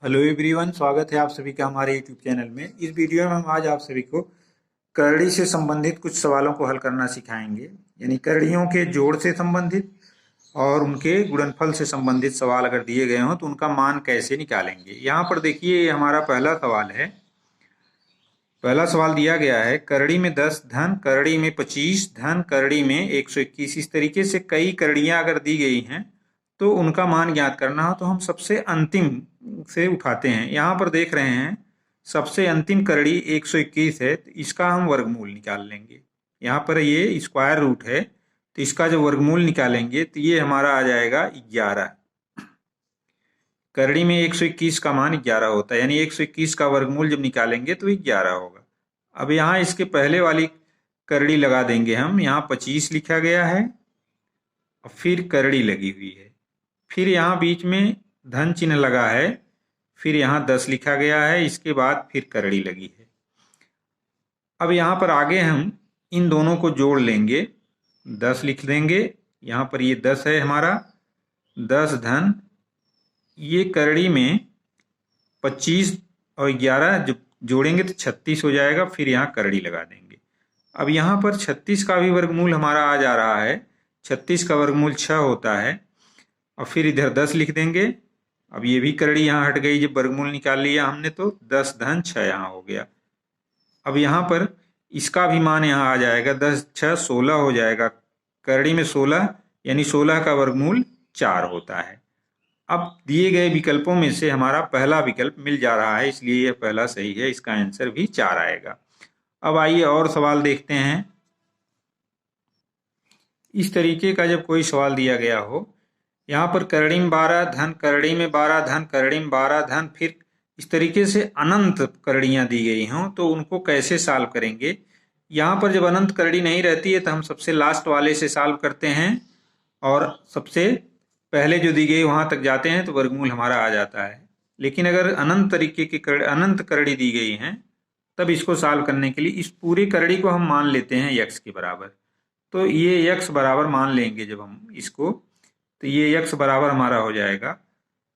Hello everyone, स्वागत है आप सभी का हमारे यूट्यूब चैनल में। इस वीडियो में हम आज आप सभी को करड़ी से संबंधित कुछ सवालों को हल करना सिखाएंगे। यानी करड़ियों के जोड़ से संबंधित और उनके गुणनफल से संबंधित सवाल अगर दिए गए हों तो उनका मान कैसे निकालेंगे। यहाँ पर देखिए, ये हमारा पहला सवाल है। पहला सवाल दिया गया है, करड़ी में 10 धन करड़ी में 25 धन करड़ी में 121। इस तरीके से कई करड़ियां अगर दी गई हैं तो उनका मान ज्ञात करना हो तो हम सबसे अंतिम से उठाते हैं। यहाँ पर देख रहे हैं, सबसे अंतिम करड़ी 121 है, तो इसका हम वर्गमूल निकाल लेंगे। यहाँ पर ये स्क्वायर रूट है, तो इसका जब वर्गमूल निकालेंगे तो ये हमारा आ जाएगा 11। करड़ी में 121 का मान 11 होता है, यानी 121 का वर्गमूल जब निकालेंगे तो 11 होगा। अब यहाँ इसके पहले वाली करड़ी लगा देंगे हम। यहाँ 25 लिखा गया है और फिर करड़ी लगी हुई है, फिर यहाँ बीच में धन चिन्ह लगा है, फिर यहाँ 10 लिखा गया है, इसके बाद फिर करड़ी लगी है। अब यहाँ पर आगे हम इन दोनों को जोड़ लेंगे, 10 लिख देंगे। यहाँ पर ये 10 है हमारा, 10 धन ये करड़ी में 25 और 11 जब जोड़ेंगे तो 36 हो जाएगा, फिर यहाँ करड़ी लगा देंगे। अब यहाँ पर 36 का भी वर्गमूल हमारा आ जा रहा है, 36 का वर्गमूल 6 होता है, और फिर इधर 10 लिख देंगे। अब ये भी करड़ी यहाँ हट गई, जब वर्गमूल निकाल लिया हमने तो 10 धन 6 यहाँ हो गया। अब यहाँ पर इसका भी मान यहाँ आ जाएगा, 10 6 16 हो जाएगा। करड़ी में 16 यानी 16 का वर्गमूल 4 होता है। अब दिए गए विकल्पों में से हमारा पहला विकल्प मिल जा रहा है, इसलिए यह पहला सही है, इसका आंसर भी 4 आएगा। अब आइए और सवाल देखते हैं। इस तरीके का जब कोई सवाल दिया गया हो, यहाँ पर करड़ी में 12 धन करड़ी में 12 धन करड़ी में 12 धन, फिर इस तरीके से अनंत करड़ियाँ दी गई हों तो उनको कैसे सॉल्व करेंगे। यहाँ पर जब अनंत करड़ी नहीं रहती है तो हम सबसे लास्ट वाले से सॉल्व करते हैं और सबसे पहले जो दी गई वहां तक जाते हैं तो वर्गमूल हमारा आ जाता है। लेकिन अगर अनंत तरीके की अनंत करड़ी दी गई हैं तब इसको सॉल्व करने के लिए इस पूरी करड़ी को हम मान लेते हैं x के बराबर। तो ये x बराबर मान लेंगे जब हम इसको, तो ये x बराबर हमारा हो जाएगा,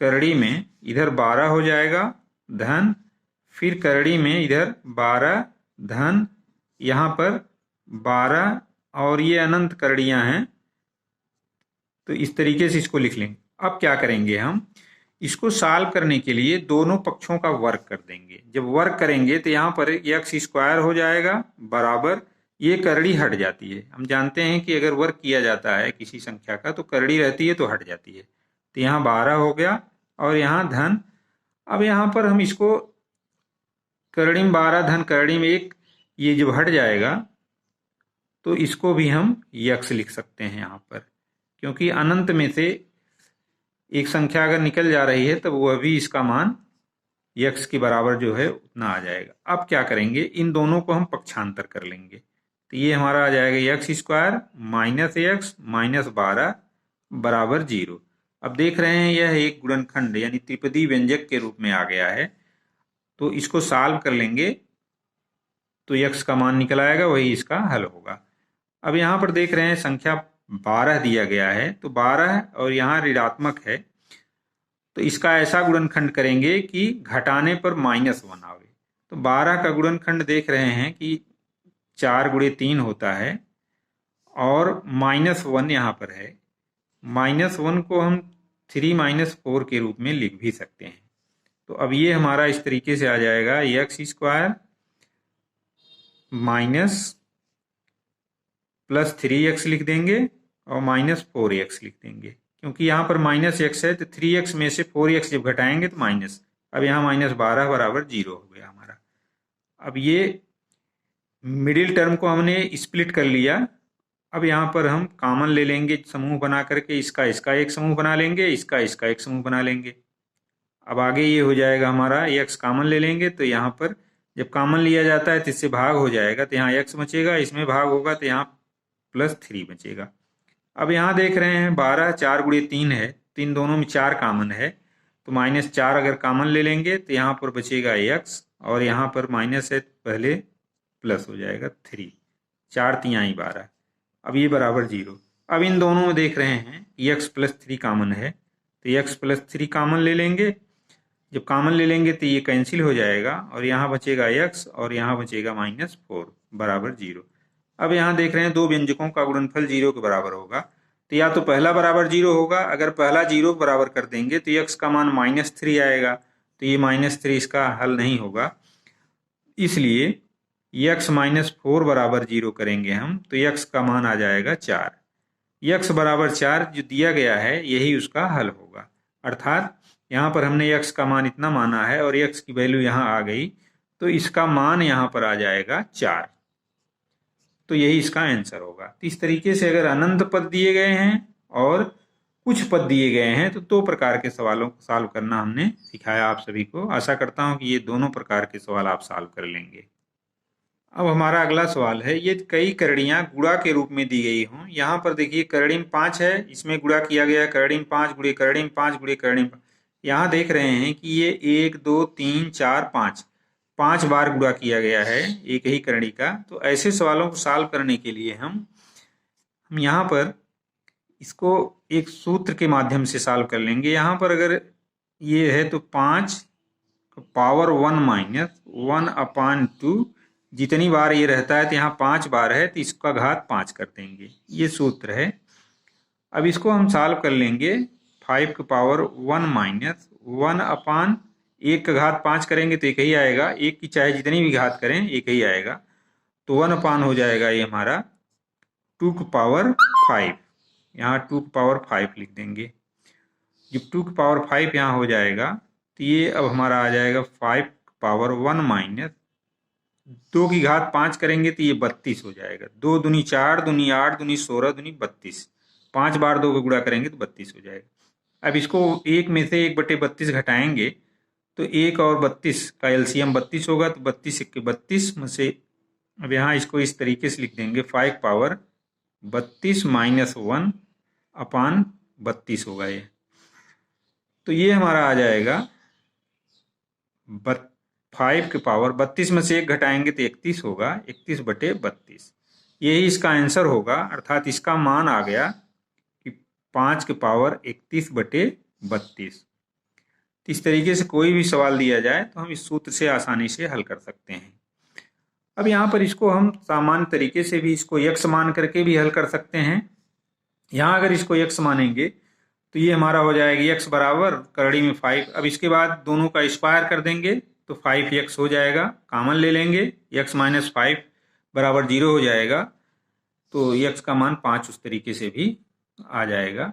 करड़ी में इधर 12 हो जाएगा धन, फिर करड़ी में इधर 12 धन, यहाँ पर 12, और ये अनंत करड़ियां हैं तो इस तरीके से इसको लिख लेंगे। अब क्या करेंगे, हम इसको सॉल्व करने के लिए दोनों पक्षों का वर्ग कर देंगे। जब वर्ग करेंगे तो यहाँ पर x स्क्वायर हो जाएगा बराबर, ये करड़ी हट जाती है। हम जानते हैं कि अगर वर्ग किया जाता है किसी संख्या का तो करड़ी रहती है तो हट जाती है। तो यहाँ 12 हो गया और यहाँ धन। अब यहाँ पर हम इसको करड़ी में 12 धन करड़ी में 1, ये जब हट जाएगा तो इसको भी हम x लिख सकते हैं यहाँ पर, क्योंकि अनंत में से एक संख्या अगर निकल जा रही है तब वह भी इसका मान x के बराबर जो है उतना आ जाएगा। अब क्या करेंगे, इन दोनों को हम पक्षांतर कर लेंगे, तो ये हमारा आ जाएगा x square minus x minus 12 बराबर 0। अब देख रहे हैं यह एक गुणनखंड यानी त्रिपदी व्यंजक के रूप में आ गया है, तो इसको सॉल्व कर लेंगे तो x का मान निकल आएगा, वही इसका हल होगा। अब यहाँ पर देख रहे हैं संख्या 12 दिया गया है, तो 12 और यहाँ ऋणात्मक है, तो इसका ऐसा गुणनखंड करेंगे कि घटाने पर -1 आवे। तो 12 का गुणनखंड देख रहे हैं कि 4 गुणे 3 होता है और -1 यहाँ पर है। -1 को हम 3 - 4 के रूप में लिख भी सकते हैं। तो अब ये हमारा इस तरीके से आ जाएगा, x square minus plus 3x लिख देंगे और -4x लिख देंगे, क्योंकि यहाँ पर -x है तो 3x में से 4x जब घटाएंगे तो माइनस। अब यहाँ -12 बराबर 0 हो गया हमारा। अब ये मिडिल टर्म को हमने स्प्लिट कर लिया। अब यहाँ पर हम कॉमन ले लेंगे समूह बना करके, इसका एक समूह बना लेंगे, इसका एक समूह बना लेंगे। अब आगे ये हो जाएगा हमारा, x कॉमन ले लेंगे तो यहाँ पर जब कॉमन लिया जाता है तो इससे भाग हो जाएगा, तो यहाँ x बचेगा, इसमें भाग होगा तो यहाँ +3 बचेगा। अब यहाँ देख रहे हैं 12 4 गुणे 3 है, तो इन दोनों में 4 कॉमन है, तो -4 अगर कॉमन ले लेंगे तो यहाँ पर बचेगा x, और यहाँ पर माइनस है पहले प्लस हो जाएगा 3, 4 तिहाई 12, अब ये बराबर 0। अब इन दोनों में देख रहे हैं x +3 कॉमन है, तो x +3 कॉमन ले लेंगे। जब कॉमन ले लेंगे तो ये कैंसिल हो जाएगा और यहाँ बचेगा x और यहाँ बचेगा -4 बराबर 0। अब यहाँ देख रहे हैं दो व्यंजकों का गुणनफल 0 के बराबर होगा, तो या तो पहला बराबर 0 होगा, अगर पहला 0 के बराबर कर देंगे तो x का मान -3 आएगा, तो ये -3 इसका हल नहीं होगा। इसलिए x -4 बराबर 0 करेंगे हम तो x का मान आ जाएगा 4। x बराबर 4 जो दिया गया है यही उसका हल होगा, अर्थात यहाँ पर हमने x का मान इतना माना है और x की वैल्यू यहाँ आ गई, तो इसका मान यहाँ पर आ जाएगा 4। तो यही इसका आंसर होगा। तो इस तरीके से अगर अनंत पद दिए गए हैं और कुछ पद दिए गए हैं तो दो प्रकार के सवालों को सॉल्व करना हमने सिखाया आप सभी को। आशा करता हूँ कि ये दोनों प्रकार के सवाल आप सॉल्व कर लेंगे। अब हमारा अगला सवाल है, ये कई करणियां गुणा के रूप में दी गई हों। यहाँ पर देखिए करणिम 5 है, इसमें गुणा किया गया करणिम 5 गुणे करणिम 5 गुणे करणिम। यहाँ देख रहे हैं कि ये 1 2 3 4 5 बार गुणा किया गया है एक ही करणी का। तो ऐसे सवालों को सॉल्व करने के लिए हम यहाँ पर इसको एक सूत्र के माध्यम से सॉल्व कर लेंगे। यहाँ पर अगर ये है तो 5 पावर 1 माइनस 1/2, जितनी बार ये रहता है तो यहाँ 5 बार है तो इसका घात 5 कर देंगे, ये सूत्र है। अब इसको हम सॉल्व कर लेंगे 5 की पावर 1 माइनस 1/1 का घात 5 करेंगे तो एक ही आएगा, एक की चाहे जितनी भी घात करें एक ही आएगा, तो 1/, हो जाएगा ये हमारा 2 की पावर 5। यहाँ 2 की पावर 5 लिख देंगे। जब 2 की पावर 5 यहाँ हो जाएगा तो ये अब हमारा आ जाएगा 5 की पावर 1 माइनस 2 की घात 5 करेंगे तो ये 32 हो जाएगा। 2 दूनी 4 दूनी 8 दूनी 16 दूनी 32, 5 बार 2 को गुणा करेंगे तो 32 हो जाएगा। अब इसको एक में से 1/32 घटाएंगे तो 1 और 32 का एलसीएम 32 होगा, तो 32 1 के 32 में से अब यहाँ इसको इस तरीके से लिख देंगे 5 पावर 32 माइनस 1/32 होगा ये। तो ये हमारा आ जाएगा 5 के पावर 32 में से 1 घटाएंगे तो 31 होगा, 31/32 यही इसका आंसर होगा। अर्थात इसका मान आ गया कि 5 के पावर 31/32। इस तरीके से कोई भी सवाल दिया जाए तो हम इस सूत्र से आसानी से हल कर सकते हैं। अब यहाँ पर इसको हम सामान्य तरीके से भी इसको x मान करके भी हल कर सकते हैं। यहाँ अगर इसको x मानेंगे तो ये हमारा हो जाएगा x बराबर करड़ी में 5। अब इसके बाद दोनों का स्क्वायर कर देंगे तो 5x हो जाएगा, कॉमन ले लेंगे x माइनस 5 बराबर 0 हो जाएगा, तो x का मान 5 उस तरीके से भी आ जाएगा।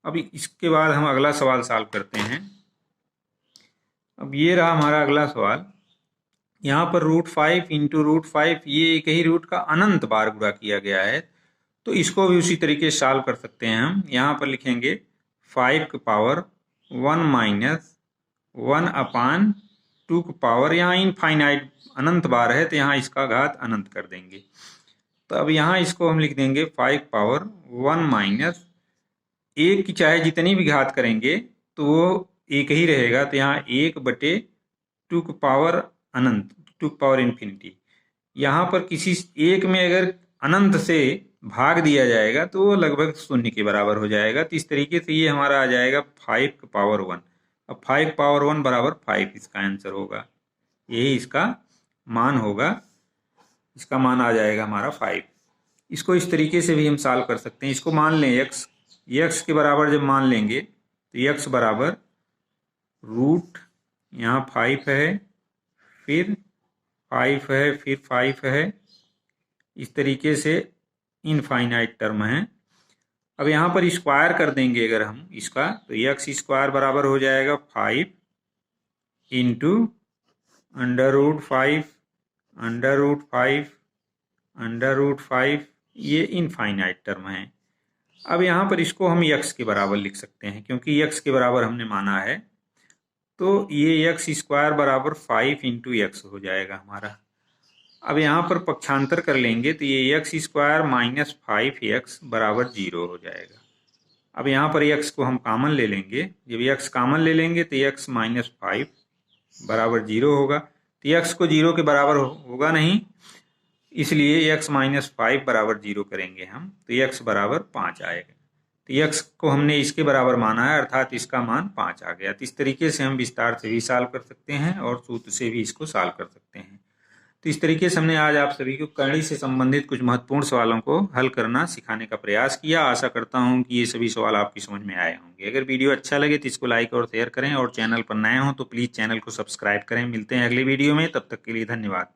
अब इसके बाद हम अगला सवाल सॉल्व करते हैं। अब ये रहा हमारा अगला सवाल। यहाँ पर √5 इंटू √5 ये एक ही रूट का अनंत बार गुणा किया गया है, तो इसको भी उसी तरीके से सॉल्व कर सकते हैं हम। यहाँ पर लिखेंगे 5 की पावर 1 माइनस 1/2 की पावर, यहाँ इनफाइनाइट अनंत बार है तो यहाँ इसका घात अनंत कर देंगे। तो अब यहाँ इसको हम लिख देंगे 5 पावर 1 माइनस, एक की चाहे जितनी भी घात करेंगे तो वो एक ही रहेगा, तो यहाँ 1/2 की पावर अनंत, 2 की पावर इन्फिनिटी। यहाँ पर किसी एक में अगर अनंत से भाग दिया जाएगा तो वो लगभग 0 के बराबर हो जाएगा। तो इस तरीके से ये हमारा आ जाएगा 5 की पावर 1। अब 5 की पावर 1 बराबर 5 इसका आंसर होगा, यही इसका मान होगा। इसका मान आ जाएगा हमारा 5। इसको इस तरीके से भी हम सॉल्व कर सकते हैं। इसको मान लें x के बराबर जब मान लेंगे तो x बराबर रूट यहाँ 5 है, फिर 5 है, फिर 5 है, इस तरीके से इनफाइनाइट टर्म है। अब यहाँ पर स्क्वायर कर देंगे अगर हम इसका, तो x स्क्वायर बराबर हो जाएगा 5 इंटू √5 √5 ये इनफाइनाइट टर्म है। अब यहाँ पर इसको हम x के बराबर लिख सकते हैं, क्योंकि x के बराबर हमने माना है, तो ये x स्क्वायर बराबर 5 इंटू x हो जाएगा हमारा। अब यहाँ पर पक्षांतर कर लेंगे तो ये x स्क्वायर माइनस 5x बराबर 0 हो जाएगा। अब यहाँ पर x को हम कॉमन ले लेंगे, जब x कॉमन ले लेंगे तो x माइनस 5 बराबर 0 होगा, तो x को 0 के बराबर होगा नहीं, इसलिए x माइनस 5 बराबर 0 करेंगे हम, तो x बराबर 5 आएगा। तो तो यक्स को हमने इसके बराबर माना है, अर्थात इसका मान 5 आ गया। तो इस तरीके से हम विस्तार से भी सॉल्व कर सकते हैं और सूत्र से भी इसको सॉल्व कर सकते हैं। तो इस तरीके से हमने आज आप सभी को करणी से संबंधित कुछ महत्वपूर्ण सवालों को हल करना सिखाने का प्रयास किया। आशा करता हूं कि ये सभी सवाल आपकी समझ में आए होंगे। अगर वीडियो अच्छा लगे तो इसको लाइक और शेयर करें, और चैनल पर नए हों तो प्लीज़ चैनल को सब्सक्राइब करें। मिलते हैं अगले वीडियो में, तब तक के लिए धन्यवाद।